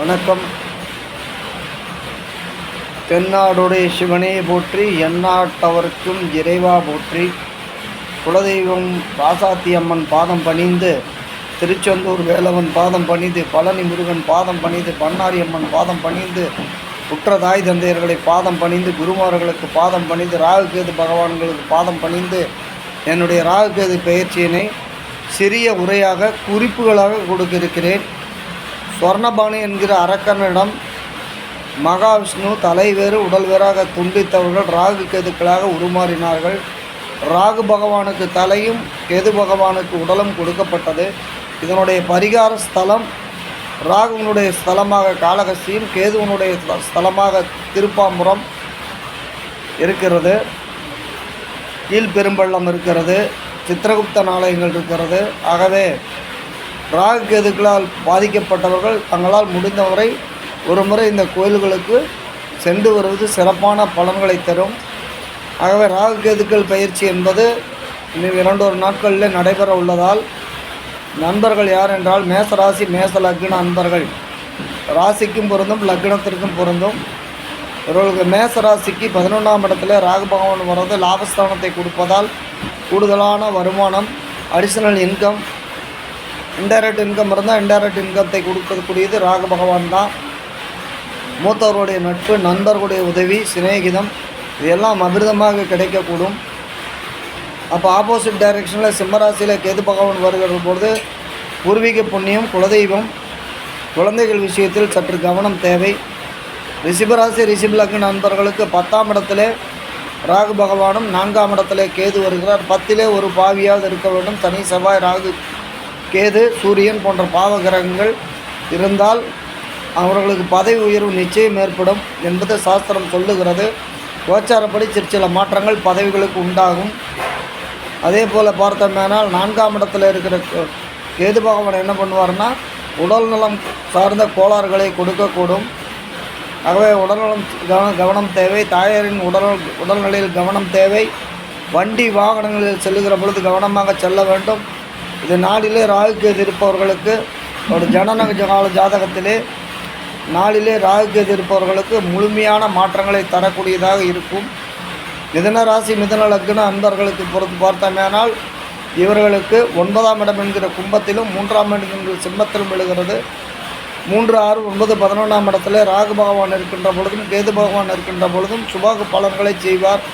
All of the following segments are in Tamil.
வணக்கம். தென்னாடுடைய சிவனே போற்றி, எந்நாட்டவர்க்கும் இறைவா போற்றி. குலதெய்வம் ராசாத்தி அம்மன் பாதம் பணிந்து, திருச்செந்தூர் வேலவன் பாதம் பணிந்து, பழனி முருகன் பாதம் பணிந்து, பண்ணாரி அம்மன் பாதம் பணிந்து, உற்ற தாய் தந்தையர்களை பாதம் பணிந்து, குருமார்களுக்கு பாதம் பணிந்து, ராகுகேது பகவான்களுக்கு பாதம் பணிந்து, என்னுடைய ராகுகேது பெயர்ச்சியினை சிறிய உரையாக குறிப்புகளாக கொடுக்க இருக்கிறேன். ஸ்வர்ணபாணி என்கிற அரக்கனிடம் மகாவிஷ்ணு தலைவேறு உடல் வேறாக துண்டித்தவர்கள் ராகு கேதுக்களாக உருமாறினார்கள். ராகு பகவானுக்கு தலையும் கேது பகவானுக்கு உடலும் கொடுக்கப்பட்டது. இதனுடைய பரிகார ஸ்தலம் ராகுவனுடைய ஸ்தலமாக காளகஸ்தியும், கேதுவனுடைய ஸ்தலமாக திருப்பாம்புரம் இருக்கிறது. கீழ்பெரும்பள்ளம் இருக்கிறது. சித்திரகுப்த ஆலயங்கள் இருக்கிறது. ஆகவே ராகு கேதுக்களால் பாதிக்கப்பட்டவர்கள் தங்களால் முடிந்தவரை ஒரு முறை இந்த கோயில்களுக்கு சென்று வருவது சிறப்பான பலன்களை தரும். ஆகவே ராகு கேதுக்கள் பயிற்சி என்பது இன்னும் 2 நாட்களில் நடைபெற உள்ளதால் நண்பர்கள் யார் என்றால் மேசராசி மேச லக்ன நண்பர்கள், ராசிக்கும் பொருந்தும் லக்னத்திற்கும் பொருந்தும். இவர்களுக்கு மேசராசிக்கு 11ஆம் இடத்துல ராகு பகவான் வர்றது லாபஸ்தானத்தை கொடுப்பதால் கூடுதலான வருமானம், அடிஷனல் இன்கம், இன்டைரக்ட் இன்கம் இருந்தால் இன்டைரக்ட் இன்கத்தை கொடுக்கக்கூடியது ராகு பகவான் தான். மூத்தவருடைய நட்பு, நண்பர்களுடைய உதவி, சிநேகிதம் இதெல்லாம் அமிர்தமாக கிடைக்கக்கூடும். அப்போ ஆப்போசிட் டைரெக்ஷனில் சிம்மராசியில் கேது பகவான் வருகிற பொழுது பூர்வீக புண்ணியம், குலதெய்வம், குழந்தைகள் விஷயத்தில் சற்று கவனம் தேவை. ரிஷபராசி ரிஷப லக்ன நண்பர்களுக்கு 10ஆம் இடத்துல ராகு பகவானும் 4ஆம் இடத்துல கேது வருகிறார். 10லே ஒரு பாவியாவது இருக்க வேண்டும். சனி, செவ்வாய், ராகு, கேது, சூரியன் போன்ற பாவ கிரகங்கள் இருந்தால் அவர்களுக்கு பதவி உயர்வு நிச்சயம் ஏற்படும் என்பது சாஸ்திரம் சொல்லுகிறது. கோச்சாரப்படி சில மாற்றங்கள் பதவிகளுக்கு உண்டாகும். அதே போல் பார்த்தோம்னால் 4ஆம் இடத்துல இருக்கிற கேது பகவான் என்ன பண்ணுவார்னா உடல் நலம் சார்ந்த கோளாறுகளை கொடுக்கக்கூடும். ஆகவே உடல்நலம் கவனம் தேவை. தாயாரின் உடல்நிலையில் கவனம் தேவை. வண்டி வாகனங்களில் செல்லுகிற பொழுது கவனமாக செல்ல வேண்டும். இது நாளிலே ராகு கேது இருப்பவர்களுக்கு ஒரு ஜனன கால ஜாதகத்திலே நாளிலே ராகு கேது இருப்பவர்களுக்கு முழுமையான மாற்றங்களை தரக்கூடியதாக இருக்கும். மிதுன ராசி மிதுன லக்ன அன்பர்களுக்கு பொறுத்து பார்த்தோமேனால் இவர்களுக்கு 9ஆம் இடம் என்கிற கும்பத்திலும் 3ஆம் இடம் என்கிற சிம்மத்திலும் விழுகிறது. 3, 6, 9, 11ஆம் இடத்துல ராகு பகவான் இருக்கின்ற பொழுதும் கேது பகவான் இருக்கின்ற பொழுதும் சுபாகு பலன்களை செய்வார்.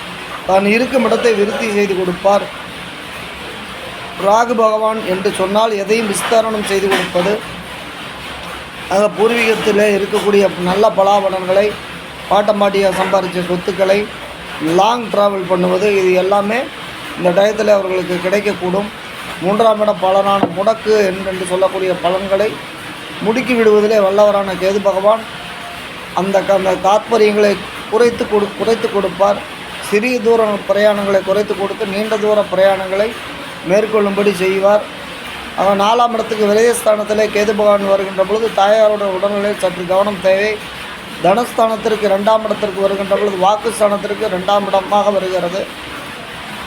தான் இருக்கும் இடத்தை விருத்தி செய்து கொடுப்பார். ராகு பகவான் என்று சொன்னால் எதையும் விஸ்தாரணம் செய்து கொடுப்பது. ஆக பூர்வீகத்தில் இருக்கக்கூடிய நல்ல பலாபலன்களை, பாட்டம்பாட்டியாக சம்பாதித்த சொத்துக்களை லாங் ட்ராவல் பண்ணுவது, இது எல்லாமே இந்த டயத்தில் அவர்களுக்கு கிடைக்கக்கூடும். 3ஆம் இட பலனான முடக்கு என்று சொல்லக்கூடிய பலன்களை முடுக்கி விடுவதிலே வல்லவரான கேது பகவான் அந்த தாத்பரியங்களை குறைத்து கொடுப்பார். சிறிய தூர பிரயாணங்களை குறைத்து கொடுத்து நீண்ட தூர பிரயாணங்களை மேற்கொள்ளும்படி செய்வார். அவன் 4ஆம் இடத்துக்கு விரயஸ்தானத்தில் கேது பகவான் வருகின்ற பொழுது தாயாரோட உடல்நிலையில் சற்று கவனம் தேவை. தனஸ்தானத்திற்கு 2ஆம் இடத்திற்கு வருகின்ற பொழுது வாக்குஸ்தானத்திற்கு 2ஆம் இடமாக வருகிறது.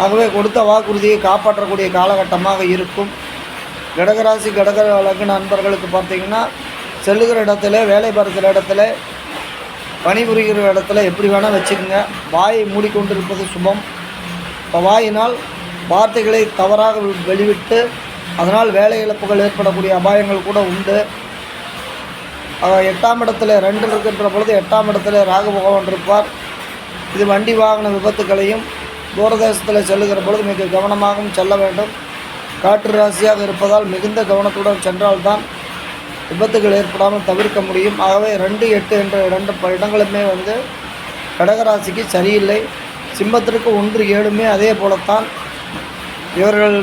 ஆகவே கொடுத்த வாக்குறுதியை காப்பாற்றக்கூடிய காலகட்டமாக இருக்கும். கடகராசி கடக லக்ன நண்பர்களுக்கு பார்த்திங்கன்னா செல்லுகிற இடத்துல, வேலை பார்க்கிற இடத்துல, பணிபுரிகிற இடத்துல எப்படி வேணால் வச்சுக்கோங்க. வாயை மூடிக்கொண்டிருப்பது சுபம். இப்போ வாயினால் வார்த்தைகளை தவறாக வெளிவிட்டு அதனால் வேலை இழப்புகள் ஏற்படக்கூடிய அபாயங்கள் கூட உண்டு. 8ஆம் இடத்துல 2 இருக்கின்ற பொழுது 8ஆம் இடத்துல ராகு பகவான் இருப்பார். இது வண்டி வாகன விபத்துக்களையும், தூரதேசத்தில் செல்லுகிற பொழுது மிக கவனமாகவும் செல்ல வேண்டும். காற்று ராசியாக இருப்பதால் மிகுந்த கவனத்துடன் சென்றால்தான் விபத்துகள் ஏற்படாமல் தவிர்க்க முடியும். ஆகவே 2, 8 என்ற 2 இடங்களுமே கடகராசிக்கு சரியில்லை. சிம்மத்திற்கு 1, 7மே அதே போலத்தான். இவர்கள்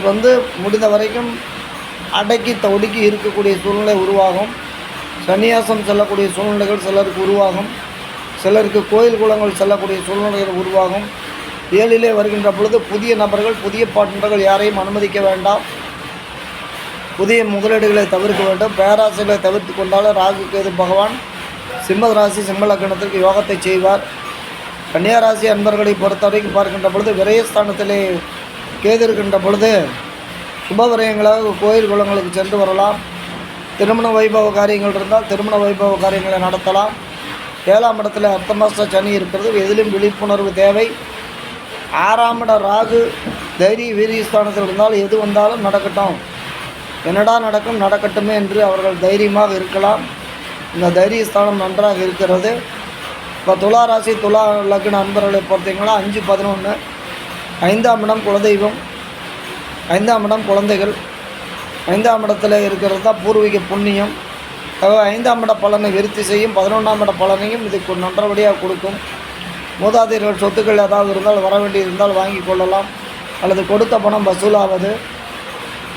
முடிந்த வரைக்கும் அடக்கி ஒடுக்கி இருக்கக்கூடிய சூழ்நிலை உருவாகும். சன்னியாசம் செல்லக்கூடிய சூழ்நிலைகள் சிலருக்கு உருவாகும். சிலருக்கு கோயில் குளங்கள் செல்லக்கூடிய சூழ்நிலைகள் உருவாகும். 7லே வருகின்ற பொழுது புதிய நபர்கள், புதிய பார்ட்னர்கள் யாரையும் அனுமதிக்க வேண்டாம். புதிய முதலீடுகளை தவிர்க்க வேண்டும். பேராசைகளை தவிர்த்து கொண்டாலும் ராகு கேது பகவான் சிம்ம ராசி சிம்ம லக்னத்திற்கு யோகத்தை செய்வார். கன்னியாராசி அன்பர்களை பொறுத்தவரைக்கும் பார்க்கின்ற பொழுது விரயஸ்தானத்திலே கேது இருக்கின்ற பொழுது சுப விரயங்களாக கோயில் குளங்களுக்கு சென்று வரலாம். திருமண வைபவ காரியங்கள் இருந்தால் திருமண வைபவ காரியங்களை நடத்தலாம். 7ஆம் இடத்துல அர்த்தமாஸ்ட சனி இருக்கிறது, எதிலும் விழிப்புணர்வு தேவை. 6ஆம் இட ராகு தைரிய வீரியஸ்தானத்தில் இருந்தால் எது வந்தாலும் நடக்கட்டும், என்னடா நடக்கும் நடக்கட்டுமே என்று அவர்கள் தைரியமாக இருக்கலாம். இந்த தைரியஸ்தானம் நன்றாக இருக்கிறது. இப்போ துலா ராசி துலா லக்ன அன்பர்களை பார்த்தீங்கன்னா 5-11, 5ஆம் இடம் குலதெய்வம், 5ஆம் இடம் குழந்தைகள், 5ஆம் இடத்துல இருக்கிறது தான் பூர்வீக புண்ணியம். 5ஆம் இட பலனை விருத்தி செய்யும், 11ஆம் இட பலனையும் இதுக்கு நன்றபடியாக கொடுக்கும். மூதாதையர்கள் சொத்துக்கள் ஏதாவது இருந்தால் வர வேண்டியிருந்தால் வாங்கி கொள்ளலாம், அல்லது கொடுத்த பணம் வசூலாவது.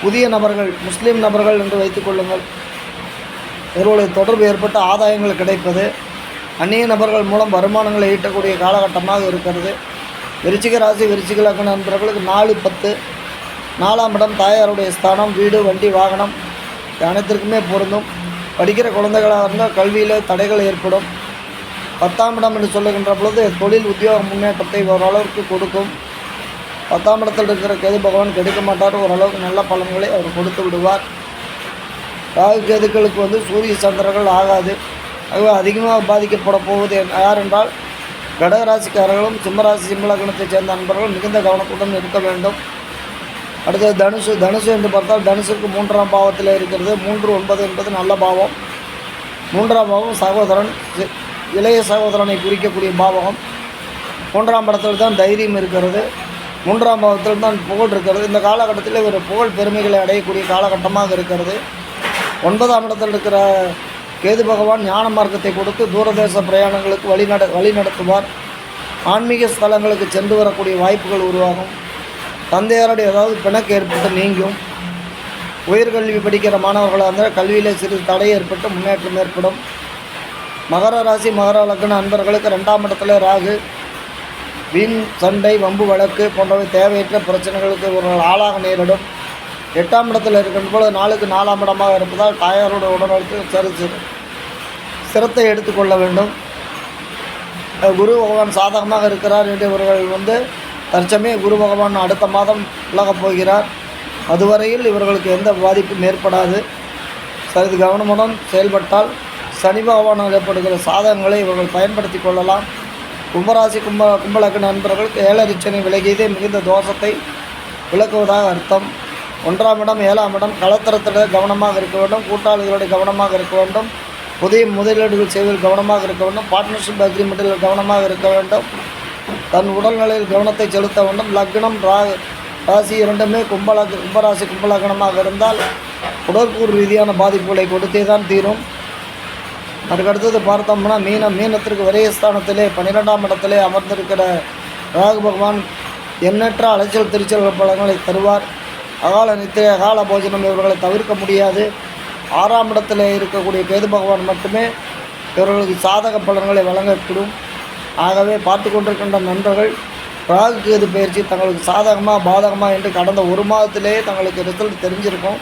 புதிய நபர்கள் முஸ்லீம் நபர்கள் என்று வைத்துக் கொள்ளுங்கள், இவர்களுடைய தொடர்பு ஏற்பட்ட ஆதாயங்கள் கிடைப்பது. அந்நிய நபர்கள் மூலம் வருமானங்களை ஈட்டக்கூடிய காலகட்டமாக இருக்கிறது. விருச்சிக ராசி விருச்சிக லக்ன நண்பர்களுக்கு 4-10, 4ஆம் இடம் தாயாருடைய ஸ்தானம், வீடு வண்டி வாகனம் அனைத்திற்குமே பொருந்தும். படிக்கிற குழந்தைகளாக இருந்தால் கல்வியில் தடைகள் ஏற்படும். 10ஆம் இடம் என்று சொல்லுகின்ற பொழுது தொழில் உத்தியோக முன்னேற்றத்தை ஓரளவுக்கு கொடுக்கும். 10ஆம் இடத்தில் இருக்கிற கேது பகவான் கெடுக்க மாட்டார், ஓரளவுக்கு நல்ல பலன்களை அவர் கொடுத்து விடுவார். ராகு கேதுக்களுக்கு சூரிய சந்திரர்கள் ஆகாது. ஆகவே அதிகமாக பாதிக்கப்பட போவது யார் என்றால் கடகராசிக்காரர்களும் சிம்மராசி சிம்மலக்கணத்தைச் சேர்ந்த நண்பர்கள் மிகுந்த கவனத்துடன் இருக்க வேண்டும். அடுத்தது தனுசு. தனுசு என்று பார்த்தால் தனுசுக்கு 3ஆம் பாவத்தில் இருக்கிறது. 3-9 என்பது நல்ல பாவம். 3ஆம் பாவம் சகோதரன், இளைய சகோதரனை குறிக்கக்கூடிய பாவகம். 3ஆம் இடத்தில் தான் தைரியம் இருக்கிறது. 3ஆம் பாவத்தில் தான் புகழ் இருக்கிறது. இந்த காலகட்டத்தில் ஒரு புகழ் பெருமைகளை அடையக்கூடிய காலகட்டமாக இருக்கிறது. 9ஆம் இடத்தில் இருக்கிற கேது பகவான் ஞான மார்க்கத்தை கொடுத்து தூரதேச பிரயாணங்களுக்கு வழி நடத்துவார். ஆன்மீக ஸ்தலங்களுக்கு சென்று வரக்கூடிய வாய்ப்புகள் உருவாகும். தந்தையாருடைய ஏதாவது பிணக்கு ஏற்பட்டு நீங்கும். உயர்கல்வி படிக்கிற மாணவர்களாக இருந்தால் கல்வியில் சிறிது தடை ஏற்பட்டு முன்னேற்றம் ஏற்படும். மகர ராசி மகர லக்ன அன்பர்களுக்கு 2ஆம் இடத்துல ராகு. வீண் சண்டை வம்பு வழக்கு போன்றவை தேவையற்ற பிரச்சனைகளுக்கு ஒரு ஆளாக நேரிடும். 8ஆம் இடத்தில் இருக்கின்ற போது 4ஆம் இடமாக இருப்பதால் தாயாரோட உடல்நலத்தில் சிரத்தை எடுத்துக்கொள்ள வேண்டும். குரு பகவான் சாதகமாக இருக்கிறார் என்று இவர்கள் தற்சமய குரு பகவான் அடுத்த மாதம் விலகப் போகிறார். அதுவரையில் இவர்களுக்கு எந்த பாதிப்பும் ஏற்படாது. சிறிது கவனமுடன் செயல்பட்டால் சனி பகவானால் ஏற்படுகிற சாதகங்களை இவர்கள் பயன்படுத்தி கொள்ளலாம். கும்பராசி கும்பலக்க நண்பர்களுக்கு 7 சனி விலகியதே மிகுந்த தோஷத்தை விளக்குவதாக அர்த்தம். 1ஆம் இடம் 7ஆம் இடம் களத்திரத்தில் கவனமாக இருக்க வேண்டும். கூட்டாளிகளோடு கவனமாக இருக்க வேண்டும். புதிய முதலீடுகள் செய்வதில் கவனமாக இருக்க வேண்டும். பார்ட்னர்ஷிப் அக்ரிமெண்ட்டில் கவனமாக இருக்க வேண்டும். தன் உடல்நிலையில் கவனத்தை செலுத்த வேண்டும். லக்னம் ராசி இரண்டுமே கும்பராசி கும்பலக்கணமாக இருந்தால் உடற்கூறு ரீதியான பாதிப்புகளை கொடுத்தே தான் தீரும். அதுக்கடுத்தது பார்த்தோம்னா மீனத்திற்கு விரயஸ்தானத்திலே 12ஆம் இடத்திலே அமர்ந்திருக்கிற ராகு பகவான் எண்ணற்ற அலைச்சல் திருச்சல் பலன்களை தருவார். அகால நித்திரை அகால போஜனம் இவர்களை தவிர்க்க முடியாது. 6ஆம் இடத்தில் இருக்கக்கூடிய கேது பகவான் மட்டுமே இவர்களுக்கு சாதக பலன்களை வழங்கக்கூடும். ஆகவே பார்த்து கொண்டிருக்கின்ற நண்பர்கள் ராகு கேது பயிற்சி தங்களுக்கு சாதகமாக பாதகமாக என்று கடந்த 1 மாதத்திலேயே தங்களுக்கு ரிசல்ட் தெரிஞ்சிருக்கும்.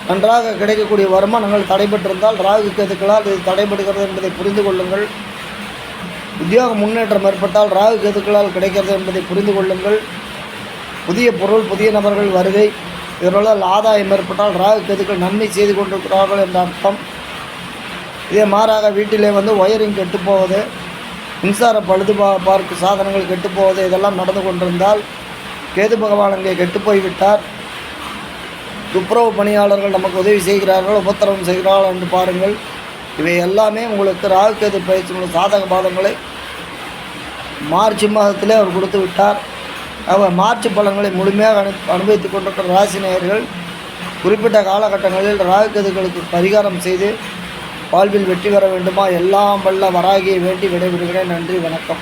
நன்றாக கிடைக்கக்கூடிய வருமானங்கள் தடைபட்டிருந்தால் ராகு கேதுக்களால் இது தடைபடுகிறது என்பதை புரிந்து கொள்ளுங்கள். உத்தியோக முன்னேற்றம் ஏற்பட்டால் ராகு கேதுக்களால் கிடைக்கிறது என்பதை புரிந்து கொள்ளுங்கள். புதிய பொருள் புதிய நபர்கள் வருகை இவர்களால் ஆதாயம் ஏற்பட்டால் ராகு கேதுக்கள் நன்மை செய்து கொண்டிருக்கிறார்கள் என்ற அர்த்தம். இதே மாறாக வீட்டிலே ஒயரிங் கெட்டுப்போவது, மின்சார பழுது பார்க்கு சாதனங்கள் கெட்டுப்போவது இதெல்லாம் நடந்து கொண்டிருந்தால் கேது பகவான் அங்கே கெட்டுப்போய்விட்டார். துப்புரவு பணியாளர்கள் நமக்கு உதவி செய்கிறார்கள், உபத்திரவம் செய்கிறார்கள் என்று பாருங்கள். இவை எல்லாமே உங்களுக்கு ராகு கேது பயிற்சியுள்ள சாதக பாதங்களை மார்ச் மாதத்திலே அவர் கொடுத்து விட்டார். அவர் மார்ச் பலன்களை முழுமையாக அனுபவித்துக் கொண்டிருக்கிற ராசி நேயர்கள் குறிப்பிட்ட காலகட்டங்களில் ராகு கேதுகளுக்கு பரிகாரம் செய்து வாழ்வில் வெற்றி பெற வேண்டுமா? எல்லாம் வல்ல வராகியை வேண்டி விடைபெறுகிறேன். நன்றி, வணக்கம்.